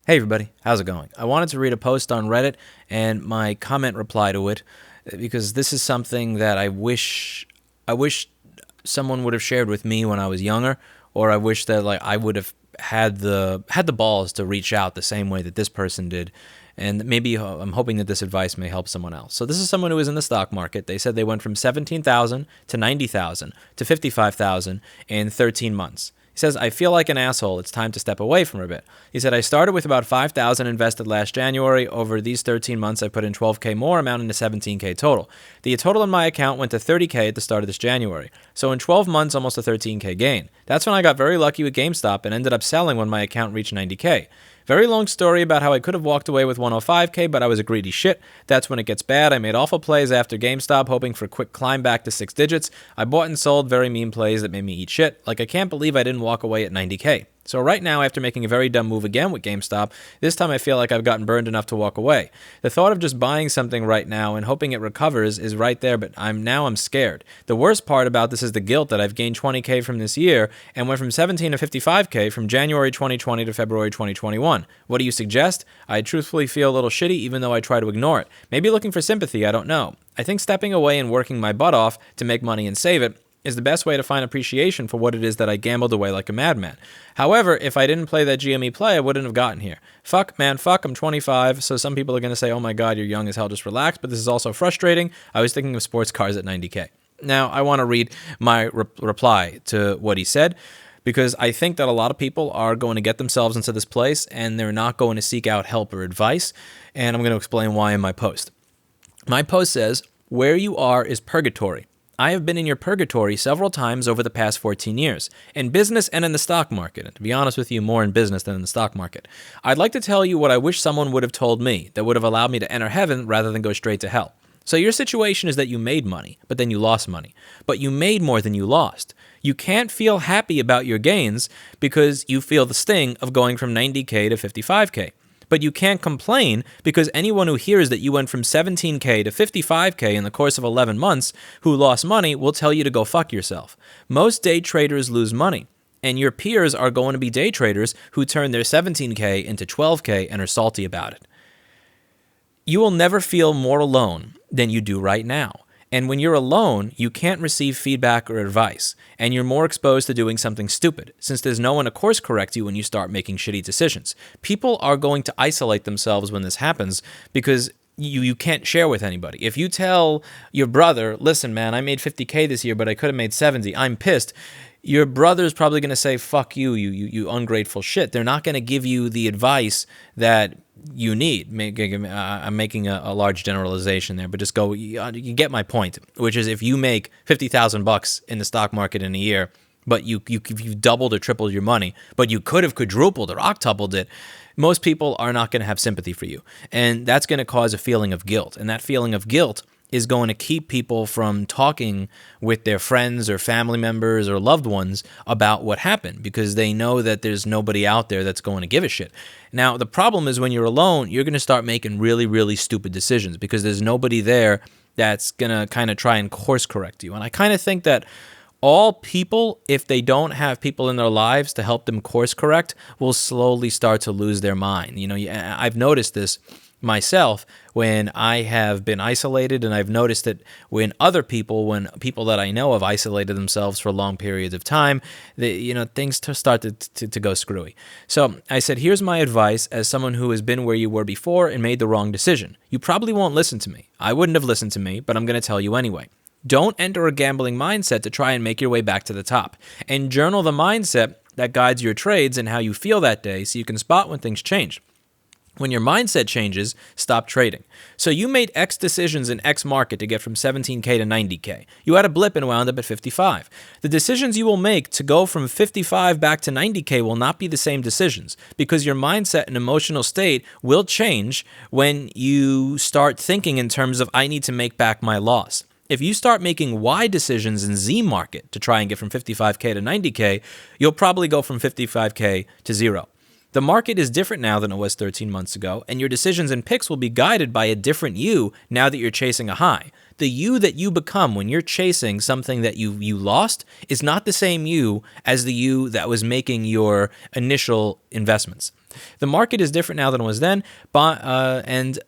Hey everybody, how's it going? I wanted to read a post on Reddit and my comment reply to it because this is something that I wish someone would have shared with me when I was younger, or I wish that I would have had the balls to reach out the same way that this person did. And maybe I'm hoping that this advice may help someone else. So this is someone who is in the stock market. They said they went from 17,000 to 90,000 to 55,000 in 13 months. He says, I feel like an asshole. It's time to step away from a bit. He said, I started with about 5,000 invested last January. Over these 13 months, I put in 12K more, amounting to 17K total. The total in my account went to 30K at the start of this January. So in 12 months, almost a 13K gain. That's when I got very lucky with GameStop and ended up selling when my account reached 90K. Very long story about how I could have walked away with 105K, but I was a greedy shit. That's when it gets bad. I made awful plays after GameStop, hoping for a quick climb back to 6 digits. I bought and sold very mean plays that made me eat shit. Like, I can't believe I didn't walk away at 90K. So right now, after making a very dumb move again with GameStop, this time I feel like I've gotten burned enough to walk away. The thought of just buying something right now and hoping it recovers is right there, but I'm scared. The worst part about this is the guilt that I've gained 20K from this year and went from 17 to 55K from January 2020 to February 2021. What do you suggest? I truthfully feel a little shitty even though I try to ignore it. Maybe looking for sympathy, I don't know. I think stepping away and working my butt off to make money and save it is the best way to find appreciation for what it is that I gambled away like a madman. However, if I didn't play that GME play, I wouldn't have gotten here. Fuck, man, fuck, I'm 25, so some people are going to say, oh my god, you're young as hell, just relax, but this is also frustrating. I was thinking of sports cars at 90K. Now, I want to read my reply to what he said, because I think that a lot of people are going to get themselves into this place, and they're not going to seek out help or advice, and I'm going to explain why in my post. My post says, where you are is purgatory. I have been in your purgatory several times over the past 14 years, in business and in the stock market, and to be honest with you, more in business than in the stock market. I'd like to tell you what I wish someone would have told me that would have allowed me to enter heaven rather than go straight to hell. So your situation is that you made money, but then you lost money. But you made more than you lost. You can't feel happy about your gains because you feel the sting of going from 90K to 55K. But you can't complain because anyone who hears that you went from 17K to 55K in the course of 11 months who lost money will tell you to go fuck yourself. Most day traders lose money, and your peers are going to be day traders who turn their 17K into 12K and are salty about it. You will never feel more alone than you do right now. And when you're alone, you can't receive feedback or advice, and you're more exposed to doing something stupid, since there's no one to course correct you when you start making shitty decisions. People are going to isolate themselves when this happens because you can't share with anybody. If you tell your brother, listen, man, I made 50K this year, but I could have made 70, I'm pissed, your brother's probably going to say, fuck you, you ungrateful shit. They're not going to give you the advice that you need. I'm making a large generalization there, but just go, you get my point, which is if you make $50,000 in the stock market in a year, but you've doubled or tripled your money, but you could have quadrupled or octupled it, most people are not going to have sympathy for you. And that's going to cause a feeling of guilt. And that feeling of guilt is going to keep people from talking with their friends or family members or loved ones about what happened because they know that there's nobody out there that's going to give a shit. Now, the problem is when you're alone, you're going to start making really, really stupid decisions because there's nobody there that's going to kind of try and course correct you. And I kind of think that all people, if they don't have people in their lives to help them course correct, will slowly start to lose their mind. You know, I've noticed this myself when I have been isolated, and I've noticed that when people that I know have isolated themselves for long periods of time, things start to go screwy. So I said, here's my advice as someone who has been where you were before and made the wrong decision. You probably won't listen to me. I wouldn't have listened to me, but I'm going to tell you anyway. Don't enter a gambling mindset to try and make your way back to the top. And journal the mindset that guides your trades and how you feel that day so you can spot when things change. When your mindset changes, stop trading. So you made X decisions in X market to get from 17K to 90K. You had a blip and wound up at 55. The decisions you will make to go from 55 back to 90K will not be the same decisions because your mindset and emotional state will change when you start thinking in terms of, I need to make back my loss. If you start making Y decisions in Z market to try and get from 55K to 90K, you'll probably go from 55K to zero. The market is different now than it was 13 months ago, and your decisions and picks will be guided by a different you now that you're chasing a high. The you that you become when you're chasing something that you lost is not the same you as the you that was making your initial investments. The market is different now than it was then, and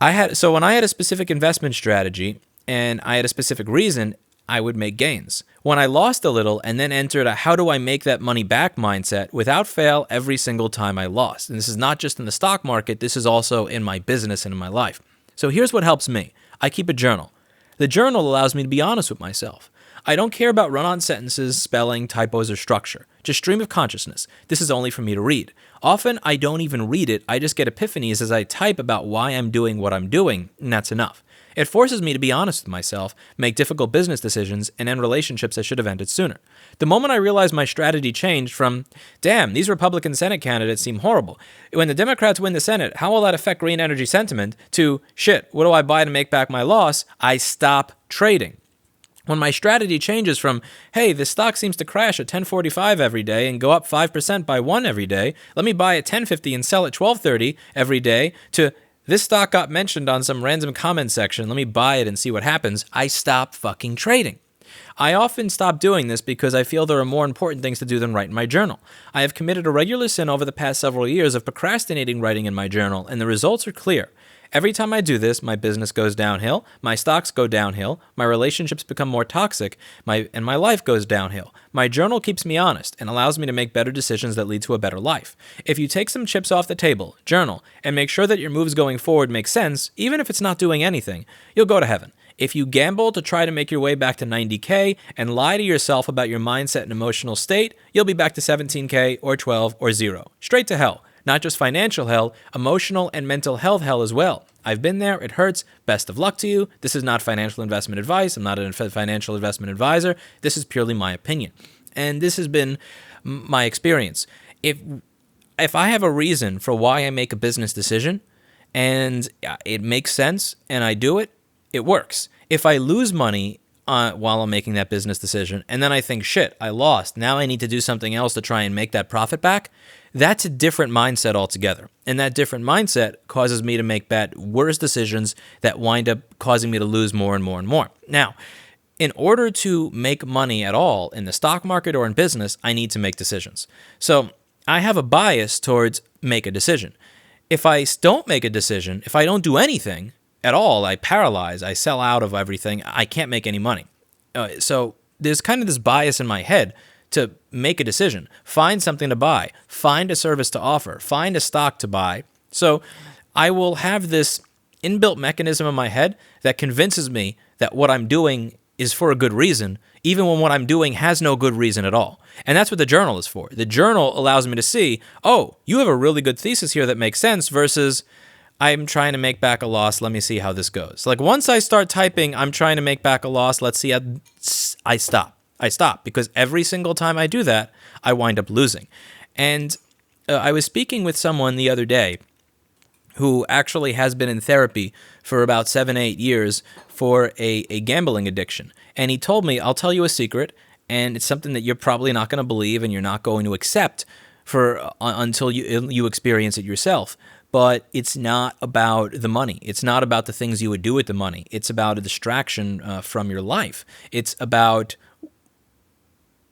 when I had a specific investment strategy and I had a specific reason, I would make gains. When I lost a little and then entered a how do I make that money back mindset, without fail, every single time I lost. And this is not just in the stock market, this is also in my business and in my life. So here's what helps me. I keep a journal. The journal allows me to be honest with myself. I don't care about run-on sentences, spelling, typos, or structure. Just stream of consciousness. This is only for me to read. Often, I don't even read it. I just get epiphanies as I type about why I'm doing what I'm doing, and that's enough. It forces me to be honest with myself, make difficult business decisions, and end relationships that should have ended sooner. The moment I realized my strategy changed from, damn, these Republican Senate candidates seem horrible. When the Democrats win the Senate, how will that affect green energy sentiment? To, shit, what do I buy to make back my loss? I stop trading. When my strategy changes from, hey, this stock seems to crash at 10:45 every day and go up 5% by 1 every day, let me buy at 10:50 and sell at 12:30 every day, to, this stock got mentioned on some random comment section, let me buy it and see what happens, I stop fucking trading. I often stop doing this because I feel there are more important things to do than write in my journal. I have committed a regular sin over the past several years of procrastinating writing in my journal, and the results are clear. Every time I do this, my business goes downhill, my stocks go downhill, my relationships become more toxic, and my life goes downhill. My journal keeps me honest and allows me to make better decisions that lead to a better life. If you take some chips off the table, journal, and make sure that your moves going forward make sense, even if it's not doing anything, you'll go to heaven. If you gamble to try to make your way back to 90K and lie to yourself about your mindset and emotional state, you'll be back to 17K or 12 or 0. Straight to hell. Not just financial hell, emotional and mental health hell as well. I've been there. It hurts. Best of luck to you. This is not financial investment advice. I'm not a financial investment advisor. This is purely my opinion. And this has been my experience. If I have a reason for why I make a business decision and it makes sense and I do it, it works. If I lose money while I'm making that business decision, and then I think, shit, I lost. Now I need to do something else to try and make that profit back. That's a different mindset altogether. And that different mindset causes me to make worse decisions that wind up causing me to lose more and more and more. Now, in order to make money at all in the stock market or in business, I need to make decisions. So I have a bias towards make a decision. If I don't make a decision, if I don't do anything at all, I paralyze, I sell out of everything, I can't make any money. So there's kind of this bias in my head to make a decision, find something to buy, find a service to offer, find a stock to buy. So I will have this inbuilt mechanism in my head that convinces me that what I'm doing is for a good reason, even when what I'm doing has no good reason at all. And that's what the journal is for. The journal allows me to see, oh, you have a really good thesis here that makes sense versus I'm trying to make back a loss. Let me see how this goes. Like once I start typing, I'm trying to make back a loss. Let's see how I stop. I stop because every single time I do that, I wind up losing. And I was speaking with someone the other day who actually has been in therapy for about 7-8 years for a gambling addiction. And he told me, I'll tell you a secret, and it's something that you're probably not going to believe and you're not going to accept until you experience it yourself. But it's not about the money. It's not about the things you would do with the money. It's about a distraction from your life. It's about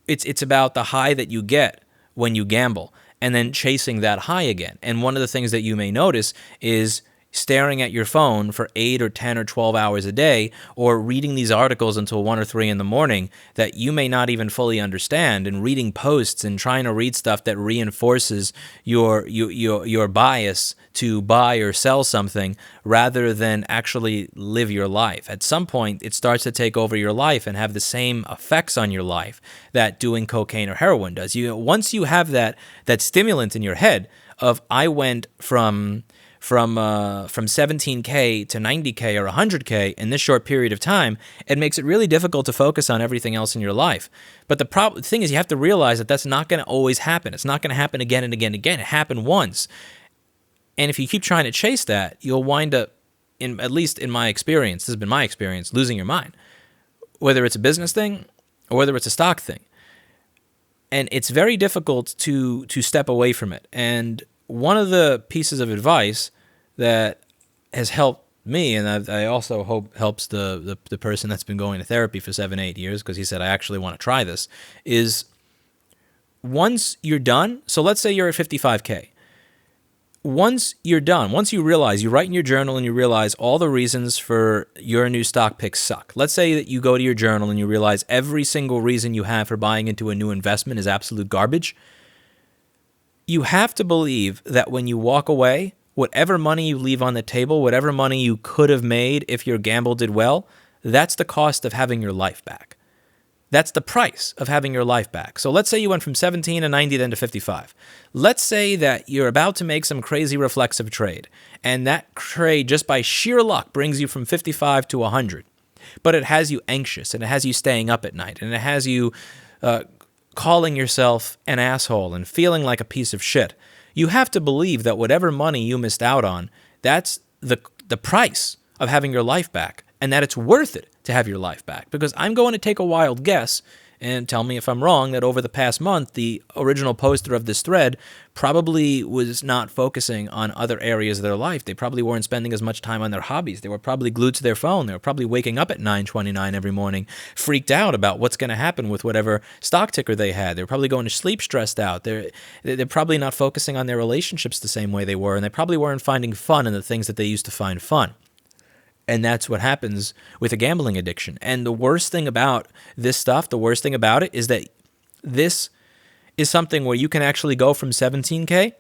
the high that you get when you gamble and then chasing that high again. And one of the things that you may notice is staring at your phone for 8 or 10 or 12 hours a day, or reading these articles until 1 or 3 in the morning that you may not even fully understand, and reading posts and trying to read stuff that reinforces your bias to buy or sell something rather than actually live your life. At some point, it starts to take over your life and have the same effects on your life that doing cocaine or heroin does. Once you have that stimulant in your head of I went from 17K to 90K or 100K in this short period of time, it makes it really difficult to focus on everything else in your life. But the thing is, you have to realize that that's not going to always happen. It's not going to happen again and again and again. It happened once. And if you keep trying to chase that, you'll wind up, at least in my experience, this has been my experience, losing your mind. Whether it's a business thing or whether it's a stock thing. And it's very difficult to step away from it. And one of the pieces of advice that has helped me, and I also hope helps the person that's been going to therapy for 7-8 years, because he said, I actually want to try this, is once you're done, so let's say you're at 55K. once you're done, once you realize, you write in your journal and you realize all the reasons for your new stock picks suck. Let's say that you go to your journal and you realize every single reason you have for buying into a new investment is absolute garbage. You have to believe that when you walk away, whatever money you leave on the table, whatever money you could have made if your gamble did well, that's the cost of having your life back. That's the price of having your life back. So let's say you went from 17 to 90, then to 55. Let's say that you're about to make some crazy reflexive trade, and that trade, just by sheer luck, brings you from 55 to 100. But it has you anxious, and it has you staying up at night, and it has you calling yourself an asshole and feeling like a piece of shit. You have to believe that whatever money you missed out on, that's the price of having your life back, and that it's worth it to have your life back. Because I'm going to take a wild guess, and tell me if I'm wrong, that over the past month, the original poster of this thread probably was not focusing on other areas of their life. They probably weren't spending as much time on their hobbies. They were probably glued to their phone. They were probably waking up at 9:29 every morning, freaked out about what's going to happen with whatever stock ticker they had. They were probably going to sleep stressed out. They're probably not focusing on their relationships the same way they were, and they probably weren't finding fun in the things that they used to find fun. And that's what happens with a gambling addiction. And the worst thing about this stuff, the worst thing about it is that this is something where you can actually go from 17K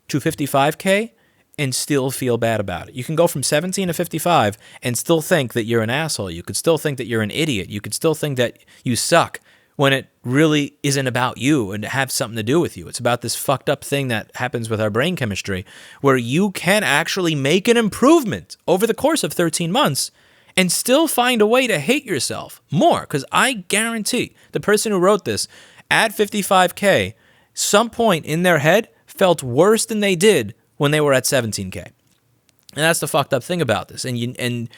to 55K and still feel bad about it. You can go from 17 to 55 and still think that you're an asshole. You could still think that you're an idiot. You could still think that you suck when it really isn't about you and have something to do with you. It's about this fucked up thing that happens with our brain chemistry where you can actually make an improvement over the course of 13 months and still find a way to hate yourself more. Because I guarantee the person who wrote this at 55K, some point in their head felt worse than they did when they were at 17K. And that's the fucked up thing about this. And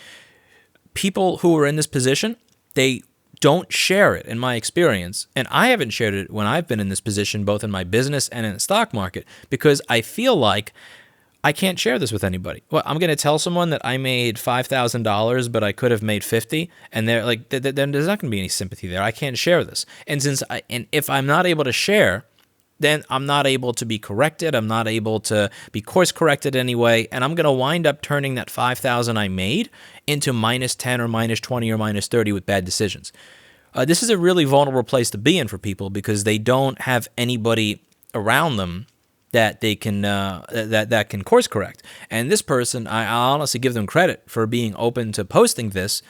people who are in this position, they don't share it, in my experience. And I haven't shared it when I've been in this position, both in my business and in the stock market, because I feel like I can't share this with anybody. Well, I'm going to tell someone that I made $5,000, but I could have made 50, and they're like, then there's not going to be any sympathy there. I can't share this. And if I'm not able to share, then I'm not able to be corrected. I'm not able to be course corrected anyway, and I'm going to wind up turning that 5,000 I made into minus 10 or minus 20 or minus 30 with bad decisions. This is a really vulnerable place to be in for people because they don't have anybody around them that they can that can course correct. And this person, I honestly give them credit for being open to posting this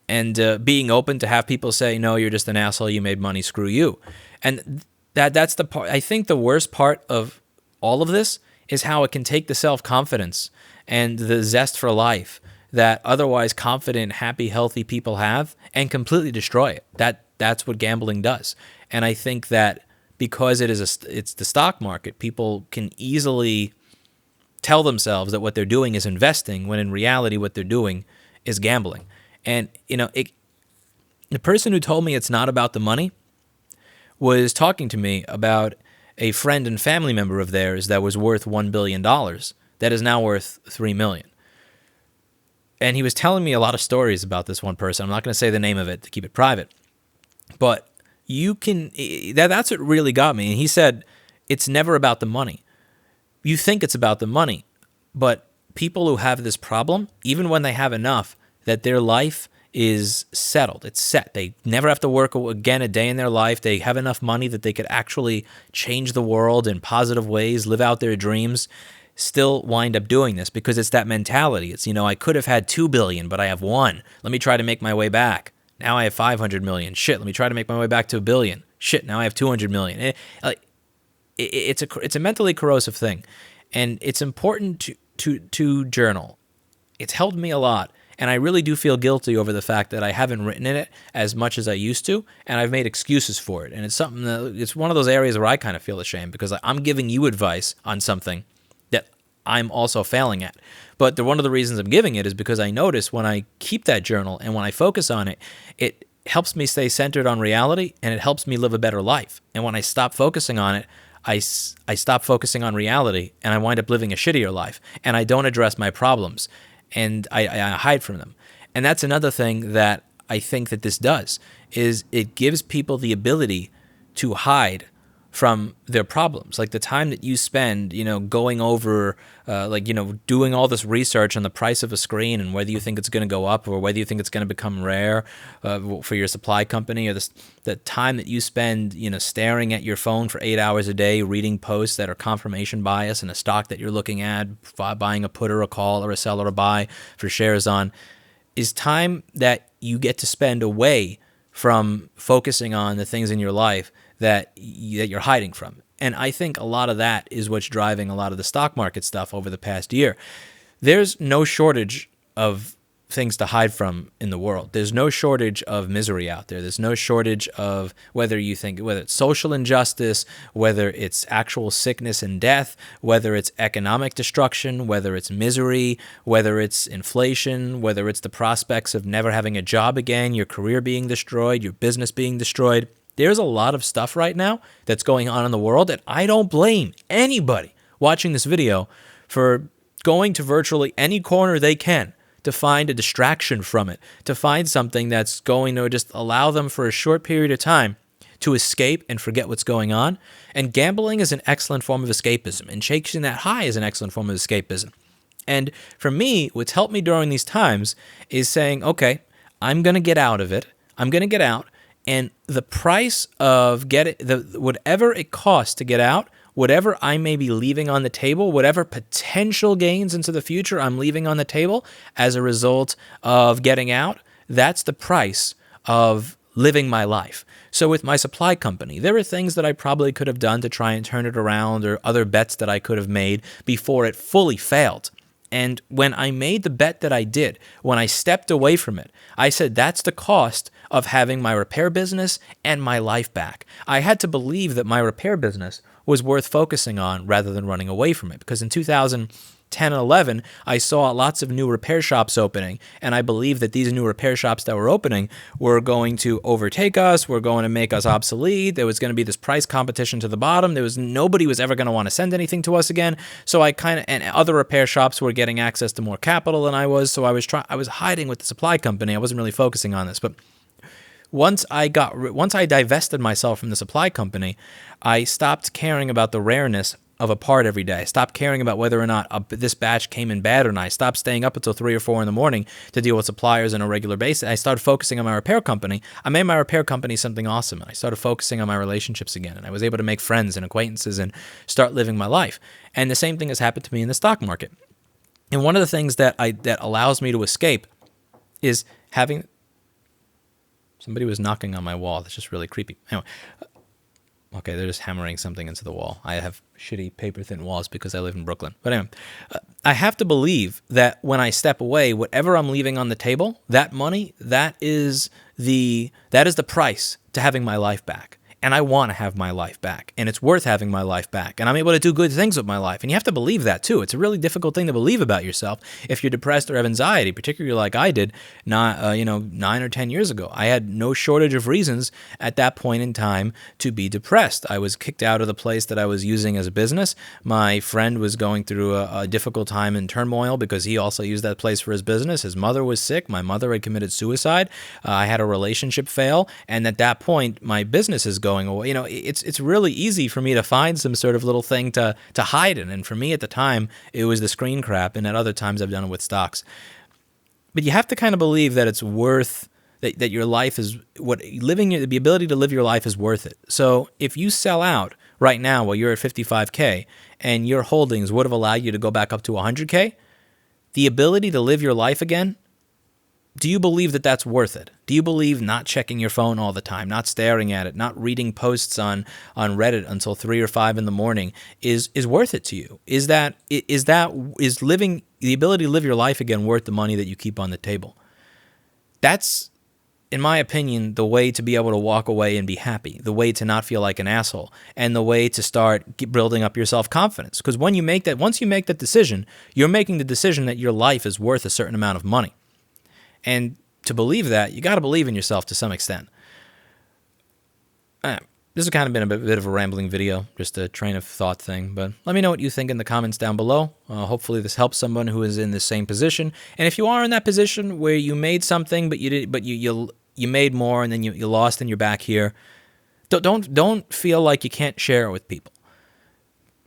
and being open to have people say, no, you're just an asshole, you made money, screw you. And that's the part. I think the worst part of all of this is how it can take the self-confidence and the zest for life that otherwise confident, happy, healthy people have and completely destroy it. That's what gambling does. And I think that because it's the stock market, people can easily tell themselves that what they're doing is investing when in reality what they're doing is gambling. And the person who told me it's not about the money was talking to me about a friend and family member of theirs that was worth $1 billion that is now worth $3 million. And he was telling me a lot of stories about this one person. I'm not going to say the name of it to keep it private. But that's what really got me. And he said, it's never about the money. You think it's about the money, but people who have this problem, even when they have enough, that their life is settled. It's set. They never have to work again a day in their life. They have enough money that they could actually change the world in positive ways, live out their dreams, still wind up doing this because it's that mentality. It's, I could have had 2 billion, but I have 1. Let me try to make my way back. Now I have 500 million. Shit, let me try to make my way back to 1 billion. Shit, now I have 200 million. It's a mentally corrosive thing, and it's important to journal. It's helped me a lot. And I really do feel guilty over the fact that I haven't written in it as much as I used to, and I've made excuses for it. And it's one of those areas where I kind of feel ashamed because I'm giving you advice on something that I'm also failing at. But one of the reasons I'm giving it is because I notice when I keep that journal and when I focus on it, it helps me stay centered on reality and it helps me live a better life. And when I stop focusing on it, I stop focusing on reality and I wind up living a shittier life. And I don't address my problems. And I hide from them. And that's another thing that I think that this does, is it gives people the ability to hide from their problems. Like the time that you spend, going over, doing all this research on the price of a screen and whether you think it's going to go up or whether you think it's going to become rare for your supply company, or the time that you spend, staring at your phone for 8 hours a day, reading posts that are confirmation bias in a stock that you're looking at, buying a put or a call or a sell or a buy for shares on, is time that you get to spend away from focusing on the things in your life that you're hiding from. And I think a lot of that is what's driving a lot of the stock market stuff over the past year. There's no shortage of things to hide from in the world. There's no shortage of misery out there. There's no shortage of whether it's social injustice, whether it's actual sickness and death, whether it's economic destruction, whether it's misery, whether it's inflation, whether it's the prospects of never having a job again, your career being destroyed, your business being destroyed. There's a lot of stuff right now that's going on in the world, and I don't blame anybody watching this video for going to virtually any corner they can to find a distraction from it, to find something that's going to just allow them for a short period of time to escape and forget what's going on. And gambling is an excellent form of escapism, and chasing that high is an excellent form of escapism. And for me, what's helped me during these times is saying, okay, I'm going to get out of it. I'm going to get out. And the price of whatever it costs to get out, whatever I may be leaving on the table, whatever potential gains into the future I'm leaving on the table as a result of getting out, that's the price of living my life. So with my supply company, there are things that I probably could have done to try and turn it around, or other bets that I could have made before it fully failed. And when I made the bet that I did, when I stepped away from it, I said that's the cost of having my repair business and my life back. I had to believe that my repair business was worth focusing on rather than running away from it. Because in 2010 and 11, I saw lots of new repair shops opening, and I believed that these new repair shops that were opening were going to overtake us, were going to make us obsolete. There was going to be this price competition to the bottom. Nobody was ever going to want to send anything to us again. So and other repair shops were getting access to more capital than I was. So I was hiding with the supply company. I wasn't really focusing on this, but once I divested myself from the supply company, I stopped caring about the rareness of a part every day. I stopped caring about whether or not this batch came in bad or not. I stopped staying up until 3 or 4 in the morning to deal with suppliers on a regular basis. I started focusing on my repair company. I made my repair company something awesome. I started focusing on my relationships again, and I was able to make friends and acquaintances and start living my life. And the same thing has happened to me in the stock market. And one of the things that allows me to escape is having... Somebody was knocking on my wall. That's just really creepy. Anyway, okay, they're just hammering something into the wall. I have shitty paper-thin walls because I live in Brooklyn. But anyway, I have to believe that when I step away, whatever I'm leaving on the table, that money, that is the price to having my life back. And I want to have my life back, and it's worth having my life back, and I'm able to do good things with my life. And you have to believe that too. It's a really difficult thing to believe about yourself if you're depressed or have anxiety, particularly like I did 9 or 10 years ago. I had no shortage of reasons at that point in time to be depressed. I was kicked out of the place that I was using as a business. My friend was going through a difficult time in turmoil because he also used that place for his business. His mother was sick. My mother had committed suicide. I had a relationship fail, and at that point, my business is going away. It's really easy for me to find some sort of little thing to hide in. And for me at the time, it was the screen crap. And at other times, I've done it with stocks. But you have to kind of believe that it's worth that your life is the ability to live your life is worth it. So if you sell out right now while you're at 55K and your holdings would have allowed you to go back up to 100K, the ability to live your life again, do you believe that that's worth it? Do you believe not checking your phone all the time, not staring at it, not reading posts on Reddit until 3 or 5 in the morning is worth it to you? Is living the ability to live your life again worth the money that you keep on the table? That's, in my opinion, the way to be able to walk away and be happy, the way to not feel like an asshole, and the way to start building up your self-confidence. Because once you make that decision, you're making the decision that your life is worth a certain amount of money. And to believe that, you got to believe in yourself to some extent. This has kind of been a bit of a rambling video, just a train of thought thing. But let me know what you think in the comments down below. Hopefully this helps someone who is in the same position. And if you are in that position where you made something, but you made more, and then you lost and you're back here, Don't feel like you can't share it with people.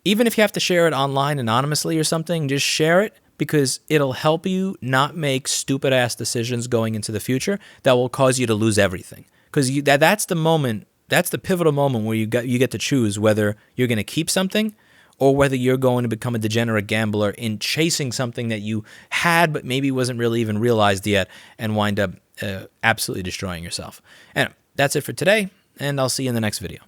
Even if you have to share it online anonymously or something, just share it, because it'll help you not make stupid ass decisions going into the future that will cause you to lose everything. Because that's the moment, that's the pivotal moment where you get to choose whether you're going to keep something or whether you're going to become a degenerate gambler in chasing something that you had but maybe wasn't really even realized yet, and wind up absolutely destroying yourself. And that's it for today, and I'll see you in the next video.